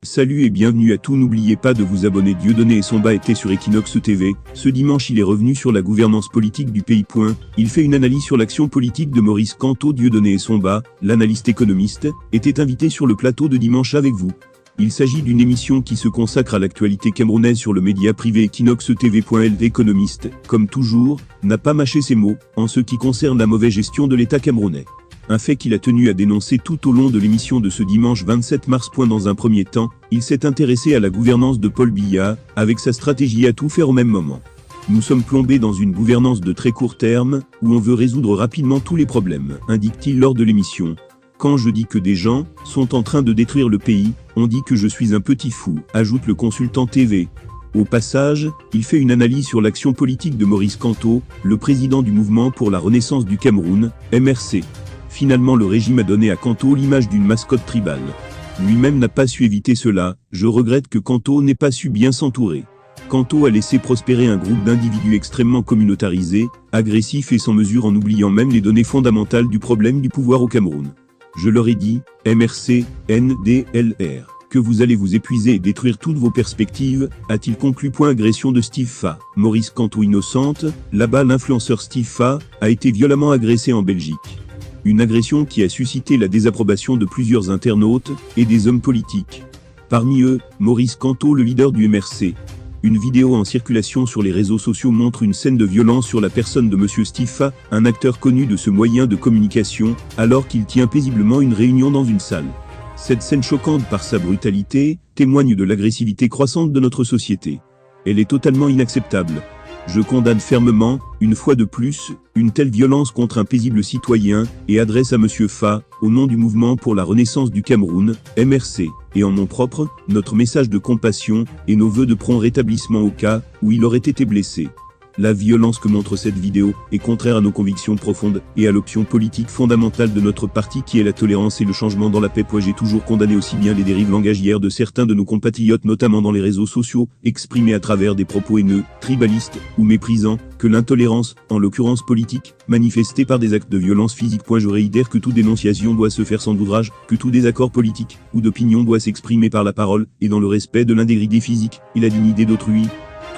Salut et bienvenue à tous, n'oubliez pas de vous abonner. Dieudonné Essomba était sur Equinox TV. Ce dimanche il est revenu sur la gouvernance politique du pays. Il fait une analyse sur l'action politique de Maurice Kamto. Dieudonné Essomba, l'analyste économiste, était invité sur le plateau de dimanche avec vous. Il s'agit d'une émission qui se consacre à l'actualité camerounaise sur le média privé Equinox TV. L'économiste, comme toujours, n'a pas mâché ses mots, en ce qui concerne la mauvaise gestion de l'État camerounais. Un fait qu'il a tenu à dénoncer tout au long de l'émission de ce dimanche 27 mars. Dans un premier temps, il s'est intéressé à la gouvernance de Paul Biya, avec sa stratégie à tout faire au même moment. Nous sommes plombés dans une gouvernance de très court terme, où on veut résoudre rapidement tous les problèmes, indique-t-il lors de l'émission. Quand je dis que des gens sont en train de détruire le pays, on dit que je suis un petit fou, ajoute le consultant TV. Au passage, il fait une analyse sur l'action politique de Maurice Kamto, le président du mouvement pour la renaissance du Cameroun, MRC. Finalement, le régime a donné à Kamto l'image d'une mascotte tribale. Lui-même n'a pas su éviter cela. Je regrette que Kamto n'ait pas su bien s'entourer. Kamto a laissé prospérer un groupe d'individus extrêmement communautarisés, agressifs et sans mesure, en oubliant même les données fondamentales du problème du pouvoir au Cameroun. Je leur ai dit, MRC, NDLR, que vous allez vous épuiser et détruire toutes vos perspectives, a-t-il conclu. Agression de Steve Fa. Maurice Kamto innocente. Là-bas, l'influenceur Steve Fa a été violemment agressé en Belgique. Une agression qui a suscité la désapprobation de plusieurs internautes et des hommes politiques. Parmi eux, Maurice Kamto, le leader du MRC. Une vidéo en circulation sur les réseaux sociaux montre une scène de violence sur la personne de Monsieur Steve Fa, un acteur connu de ce moyen de communication, alors qu'il tient paisiblement une réunion dans une salle. Cette scène choquante par sa brutalité témoigne de l'agressivité croissante de notre société. Elle est totalement inacceptable. Je condamne fermement, une fois de plus, une telle violence contre un paisible citoyen, et adresse à Monsieur Fa, au nom du mouvement pour la renaissance du Cameroun, MRC, et en nom propre, notre message de compassion, et nos vœux de prompt rétablissement au cas où il aurait été blessé. La violence que montre cette vidéo est contraire à nos convictions profondes et à l'option politique fondamentale de notre parti qui est la tolérance et le changement dans la paix. J'ai toujours condamné aussi bien les dérives langagières de certains de nos compatriotes, notamment dans les réseaux sociaux, exprimées à travers des propos haineux, tribalistes ou méprisants, que l'intolérance, en l'occurrence politique, manifestée par des actes de violence physique. Je réitère que toute dénonciation doit se faire sans ouvrage, que tout désaccord politique ou d'opinion doit s'exprimer par la parole et dans le respect de l'intégrité physique et la dignité d'autrui.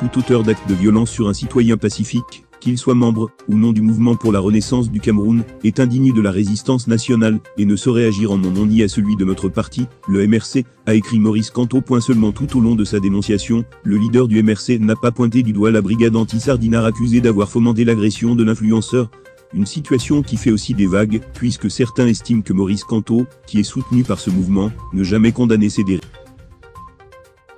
Tout auteur d'acte de violence sur un citoyen pacifique, qu'il soit membre ou non du mouvement pour la renaissance du Cameroun, est indigne de la résistance nationale et ne saurait agir en mon nom ni à celui de notre parti, le MRC, a écrit Maurice Kamto. Seulement tout au long de sa dénonciation, le leader du MRC n'a pas pointé du doigt la brigade anti-Sardinard accusée d'avoir fomenté l'agression de l'influenceur. Une situation qui fait aussi des vagues, puisque certains estiment que Maurice Kamto, qui est soutenu par ce mouvement, ne jamais condamné ces dérives.